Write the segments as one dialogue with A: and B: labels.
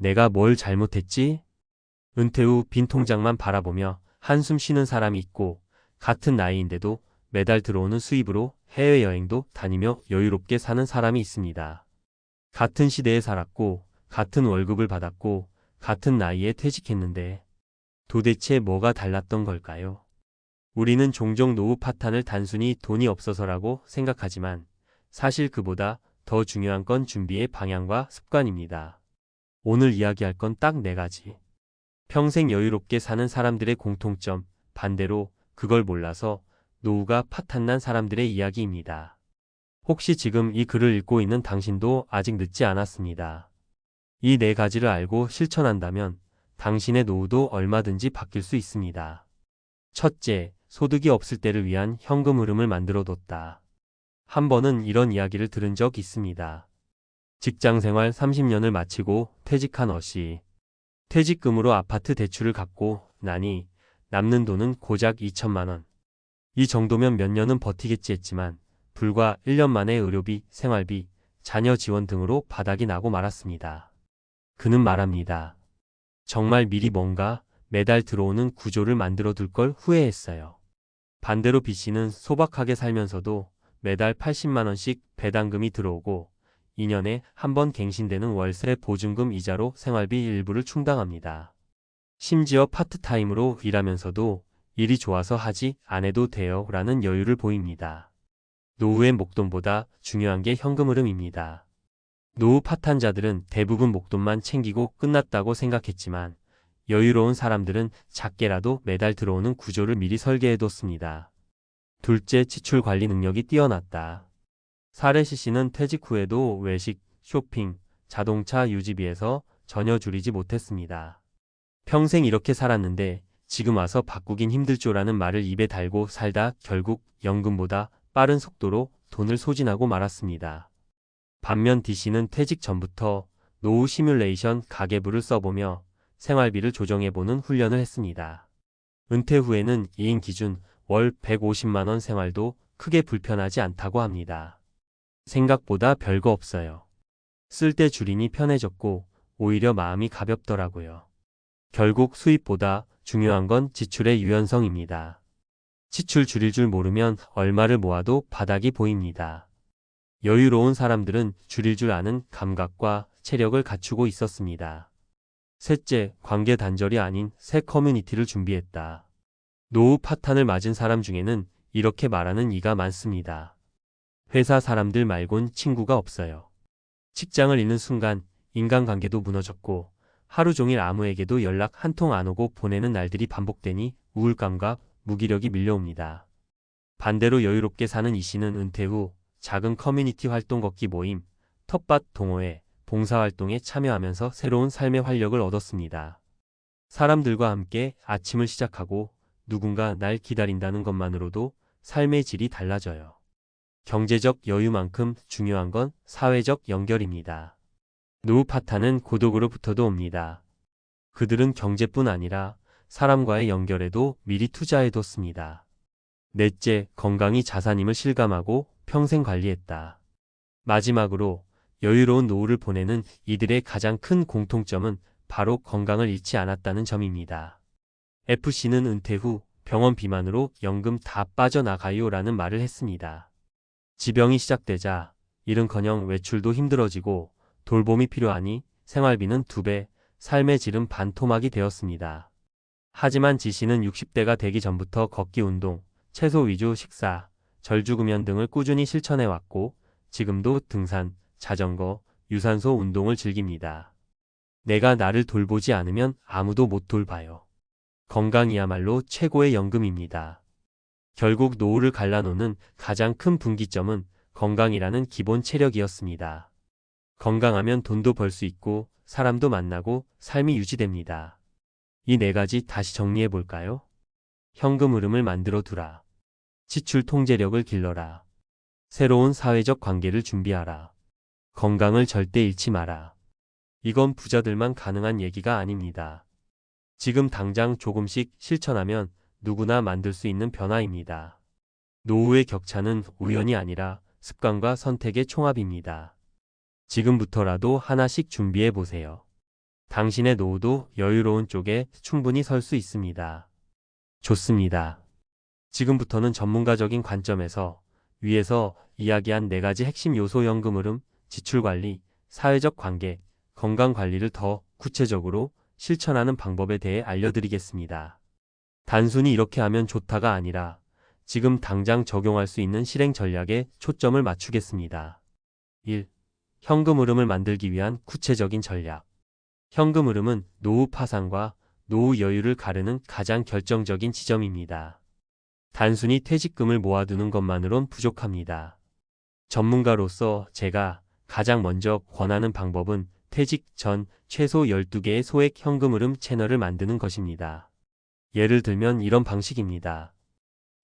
A: 내가 뭘 잘못했지? 은퇴 후 빈 통장만 바라보며 한숨 쉬는 사람이 있고, 같은 나이인데도 매달 들어오는 수입으로 해외여행도 다니며 여유롭게 사는 사람이 있습니다. 같은 시대에 살았고, 같은 월급을 받았고, 같은 나이에 퇴직했는데 도대체 뭐가 달랐던 걸까요? 우리는 종종 노후 파탄을 단순히 돈이 없어서라고 생각하지만 사실 그보다 더 중요한 건 준비의 방향과 습관입니다. 오늘 이야기할 건 딱 4가지. 평생 여유롭게 사는 사람들의 공통점, 반대로 그걸 몰라서 노후가 파탄난 사람들의 이야기입니다. 혹시 지금 이 글을 읽고 있는 당신도 아직 늦지 않았습니다. 이 4가지를 알고 실천한다면 당신의 노후도 얼마든지 바뀔 수 있습니다. 첫째, 소득이 없을 때를 위한 현금 흐름을 만들어뒀다. 한 번은 이런 이야기를 들은 적 있습니다. 직장생활 30년을 마치고 퇴직한 어씨. 퇴직금으로 아파트 대출을 갚고 나니 남는 돈은 고작 2천만 원. 이 정도면 몇 년은 버티겠지 했지만 불과 1년 만에 의료비, 생활비, 자녀 지원 등으로 바닥이 나고 말았습니다. 그는 말합니다. 정말 미리 뭔가 매달 들어오는 구조를 만들어 둘 걸 후회했어요. 반대로 B씨는 소박하게 살면서도 매달 80만 원씩 배당금이 들어오고 2년에 한 번 갱신되는 월세 보증금 이자로 생활비 일부를 충당합니다. 심지어 파트타임으로 일하면서도 일이 좋아서 하지 않아도 돼요 라는 여유를 보입니다. 노후의 목돈보다 중요한 게 현금 흐름입니다. 노후 파탄자들은 대부분 목돈만 챙기고 끝났다고 생각했지만 여유로운 사람들은 작게라도 매달 들어오는 구조를 미리 설계해뒀습니다. 둘째, 지출 관리 능력이 뛰어났다. 사례 C씨는 퇴직 후에도 외식, 쇼핑, 자동차 유지비에서 전혀 줄이지 못했습니다. 평생 이렇게 살았는데 지금 와서 바꾸긴 힘들죠라는 말을 입에 달고 살다 결국 연금보다 빠른 속도로 돈을 소진하고 말았습니다. 반면 D씨는 퇴직 전부터 노후 시뮬레이션 가계부를 써보며 생활비를 조정해보는 훈련을 했습니다. 은퇴 후에는 2인 기준 월 150만 원 생활도 크게 불편하지 않다고 합니다. 생각보다 별거 없어요. 쓸 때 줄이니 편해졌고 오히려 마음이 가볍더라고요. 결국 수입보다 중요한 건 지출의 유연성입니다. 지출 줄일 줄 모르면 얼마를 모아도 바닥이 보입니다. 여유로운 사람들은 줄일 줄 아는 감각과 체력을 갖추고 있었습니다. 셋째, 관계 단절이 아닌 새 커뮤니티를 준비했다. 노후 파탄을 맞은 사람 중에는 이렇게 말하는 이가 많습니다. 회사 사람들 말곤 친구가 없어요. 직장을 잃는 순간 인간관계도 무너졌고 하루 종일 아무에게도 연락 한 통 안 오고 보내는 날들이 반복되니 우울감과 무기력이 밀려옵니다. 반대로 여유롭게 사는 이 씨는 은퇴 후 작은 커뮤니티 활동 걷기 모임, 텃밭 동호회, 봉사활동에 참여하면서 새로운 삶의 활력을 얻었습니다. 사람들과 함께 아침을 시작하고 누군가 날 기다린다는 것만으로도 삶의 질이 달라져요. 경제적 여유만큼 중요한 건 사회적 연결입니다. 노후 파탄은 고독으로부터도 옵니다. 그들은 경제뿐 아니라 사람과의 연결에도 미리 투자해뒀습니다. 넷째, 건강이 자산임을 실감하고 평생 관리했다. 마지막으로 여유로운 노후를 보내는 이들의 가장 큰 공통점은 바로 건강을 잃지 않았다는 점입니다. FC는 은퇴 후 병원 비만으로 연금 다 빠져나가요 라는 말을 했습니다. 지병이 시작되자 일은커녕 외출도 힘들어지고 돌봄이 필요하니 생활비는 2배, 삶의 질은 반토막이 되었습니다. 하지만 지씨는 60대가 되기 전부터 걷기 운동, 채소 위주 식사, 절주금연 등을 꾸준히 실천해왔고 지금도 등산, 자전거, 유산소 운동을 즐깁니다. 내가 나를 돌보지 않으면 아무도 못 돌봐요. 건강이야말로 최고의 연금입니다. 결국 노후를 갈라놓는 가장 큰 분기점은 건강이라는 기본 체력이었습니다. 건강하면 돈도 벌 수 있고 사람도 만나고 삶이 유지됩니다. 이 4가지 다시 정리해 볼까요? 현금 흐름을 만들어 두라. 지출 통제력을 길러라. 새로운 사회적 관계를 준비하라. 건강을 절대 잃지 마라. 이건 부자들만 가능한 얘기가 아닙니다. 지금 당장 조금씩 실천하면 누구나 만들 수 있는 변화입니다. 노후의 격차는 우연이 아니라 습관과 선택의 총합입니다. 지금부터라도 하나씩 준비해 보세요. 당신의 노후도 여유로운 쪽에 충분히 설 수 있습니다. 좋습니다. 지금부터는 전문가적인 관점에서 위에서 이야기한 4가지 핵심 요소 현금 흐름, 지출 관리, 사회적 관계, 건강 관리를 더 구체적으로 실천하는 방법에 대해 알려드리겠습니다. 단순히 이렇게 하면 좋다가 아니라 지금 당장 적용할 수 있는 실행 전략에 초점을 맞추겠습니다. 1. 현금 흐름을 만들기 위한 구체적인 전략. 현금 흐름은 노후 파산과 노후 여유를 가르는 가장 결정적인 지점입니다. 단순히 퇴직금을 모아두는 것만으론 부족합니다. 전문가로서 제가 가장 먼저 권하는 방법은 퇴직 전 최소 12개의 소액 현금 흐름 채널을 만드는 것입니다. 예를 들면 이런 방식입니다.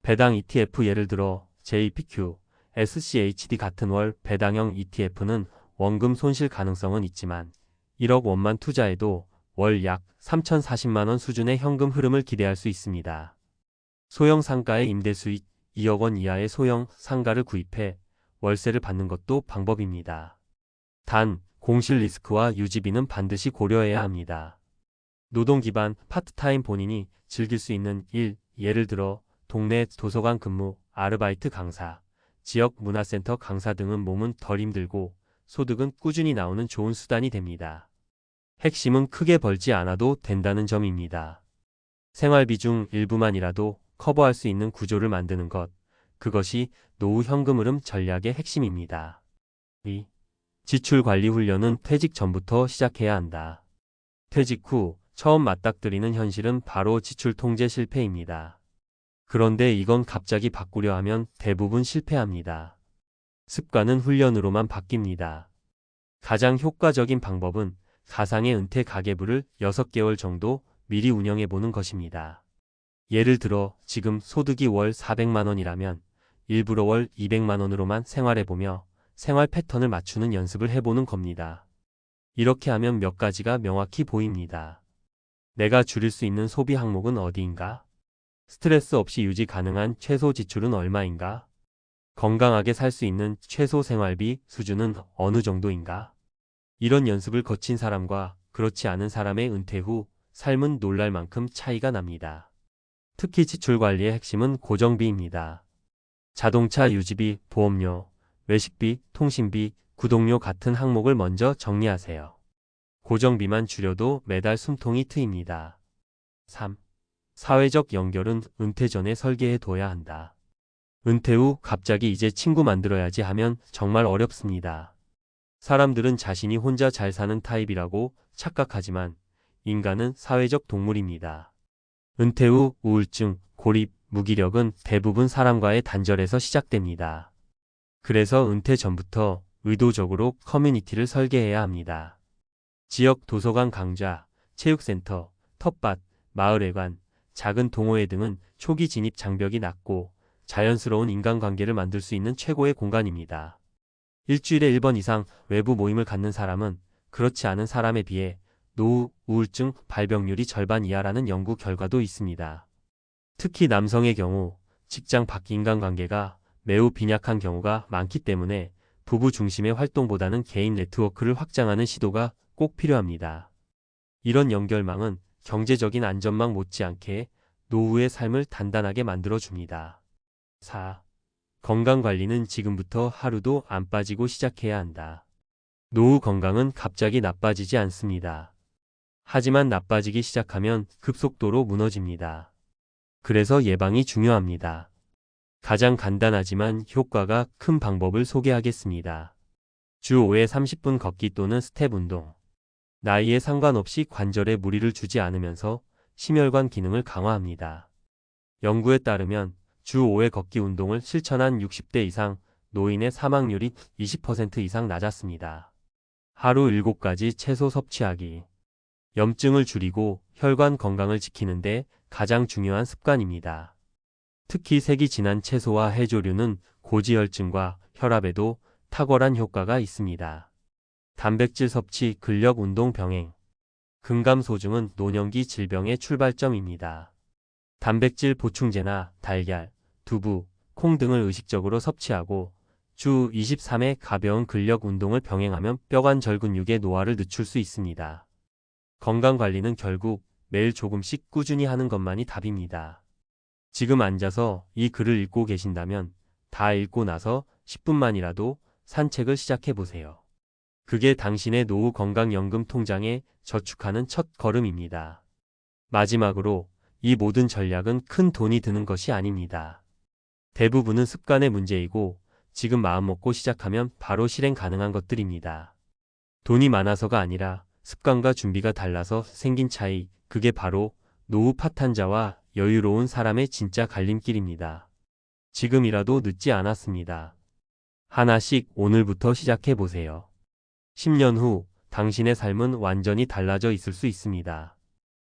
A: 배당 ETF, 예를 들어 JPQ, SCHD 같은 월 배당형 ETF는 원금 손실 가능성은 있지만 1억 원만 투자해도 월 약 3,040만 원 수준의 현금 흐름을 기대할 수 있습니다. 소형 상가의 임대 수익 2억 원 이하의 소형 상가를 구입해 월세를 받는 것도 방법입니다. 단, 공실 리스크와 유지비는 반드시 고려해야 합니다. 노동 기반 파트타임, 본인이 즐길 수 있는 일, 예를 들어 동네 도서관 근무, 아르바이트 강사, 지역 문화센터 강사 등은 몸은 덜 힘들고 소득은 꾸준히 나오는 좋은 수단이 됩니다. 핵심은 크게 벌지 않아도 된다는 점입니다. 생활비 중 일부만이라도 커버할 수 있는 구조를 만드는 것, 그것이 노후 현금 흐름 전략의 핵심입니다. 2. 지출 관리 훈련은 퇴직 전부터 시작해야 한다. 퇴직 후 처음 맞닥뜨리는 현실은 바로 지출 통제 실패입니다. 그런데 이건 갑자기 바꾸려 하면 대부분 실패합니다. 습관은 훈련으로만 바뀝니다. 가장 효과적인 방법은 가상의 은퇴 가계부를 6개월 정도 미리 운영해 보는 것입니다. 예를 들어 지금 소득이 월 400만 원이라면 일부러 월 200만 원으로만 생활해보며 생활 패턴을 맞추는 연습을 해보는 겁니다. 이렇게 하면 몇 가지가 명확히 보입니다. 내가 줄일 수 있는 소비 항목은 어디인가? 스트레스 없이 유지 가능한 최소 지출은 얼마인가? 건강하게 살 수 있는 최소 생활비 수준은 어느 정도인가? 이런 연습을 거친 사람과 그렇지 않은 사람의 은퇴 후 삶은 놀랄 만큼 차이가 납니다. 특히 지출 관리의 핵심은 고정비입니다. 자동차 유지비, 보험료, 외식비, 통신비, 구독료 같은 항목을 먼저 정리하세요. 고정비만 줄여도 매달 숨통이 트입니다. 3. 사회적 연결은 은퇴 전에 설계해 둬야 한다. 은퇴 후 갑자기 이제 친구 만들어야지 하면 정말 어렵습니다. 사람들은 자신이 혼자 잘 사는 타입이라고 착각하지만 인간은 사회적 동물입니다. 은퇴 후 우울증, 고립, 무기력은 대부분 사람과의 단절에서 시작됩니다. 그래서 은퇴 전부터 의도적으로 커뮤니티를 설계해야 합니다. 지역 도서관 강좌, 체육센터, 텃밭, 마을회관, 작은 동호회 등은 초기 진입 장벽이 낮고 자연스러운 인간관계를 만들 수 있는 최고의 공간입니다. 일주일에 1번 이상 외부 모임을 갖는 사람은 그렇지 않은 사람에 비해 노후, 우울증 발병률이 절반 이하라는 연구 결과도 있습니다. 특히 남성의 경우 직장 밖 인간관계가 매우 빈약한 경우가 많기 때문에 부부 중심의 활동보다는 개인 네트워크를 확장하는 시도가 꼭 필요합니다. 이런 연결망은 경제적인 안전망 못지않게 노후의 삶을 단단하게 만들어줍니다. 4. 건강관리는 지금부터 하루도 안 빠지고 시작해야 한다. 노후 건강은 갑자기 나빠지지 않습니다. 하지만 나빠지기 시작하면 급속도로 무너집니다. 그래서 예방이 중요합니다. 가장 간단하지만 효과가 큰 방법을 소개하겠습니다. 주 5회 30분 걷기 또는 스텝 운동. 나이에 상관없이 관절에 무리를 주지 않으면서 심혈관 기능을 강화합니다. 연구에 따르면 주 5회 걷기 운동을 실천한 60대 이상 노인의 사망률이 20% 이상 낮았습니다. 하루 7가지 채소 섭취하기. 염증을 줄이고 혈관 건강을 지키는데 가장 중요한 습관입니다. 특히 색이 진한 채소와 해조류는 고지혈증과 혈압에도 탁월한 효과가 있습니다. 단백질 섭취, 근력 운동 병행. 근감소증은 노년기 질병의 출발점입니다. 단백질 보충제나 달걀, 두부, 콩 등을 의식적으로 섭취하고 주 23회 가벼운 근력 운동을 병행하면 뼈관절 근육의 노화를 늦출 수 있습니다. 건강관리는 결국 매일 조금씩 꾸준히 하는 것만이 답입니다. 지금 앉아서 이 글을 읽고 계신다면 다 읽고 나서 10분만이라도 산책을 시작해 보세요. 그게 당신의 노후 건강연금 통장에 저축하는 첫 걸음입니다. 마지막으로 이 모든 전략은 큰 돈이 드는 것이 아닙니다. 대부분은 습관의 문제이고 지금 마음먹고 시작하면 바로 실행 가능한 것들입니다. 돈이 많아서가 아니라 습관과 준비가 달라서 생긴 차이, 그게 바로 노후 파탄자와 여유로운 사람의 진짜 갈림길입니다. 지금이라도 늦지 않았습니다. 하나씩 오늘부터 시작해 보세요. 10년 후 당신의 삶은 완전히 달라져 있을 수 있습니다.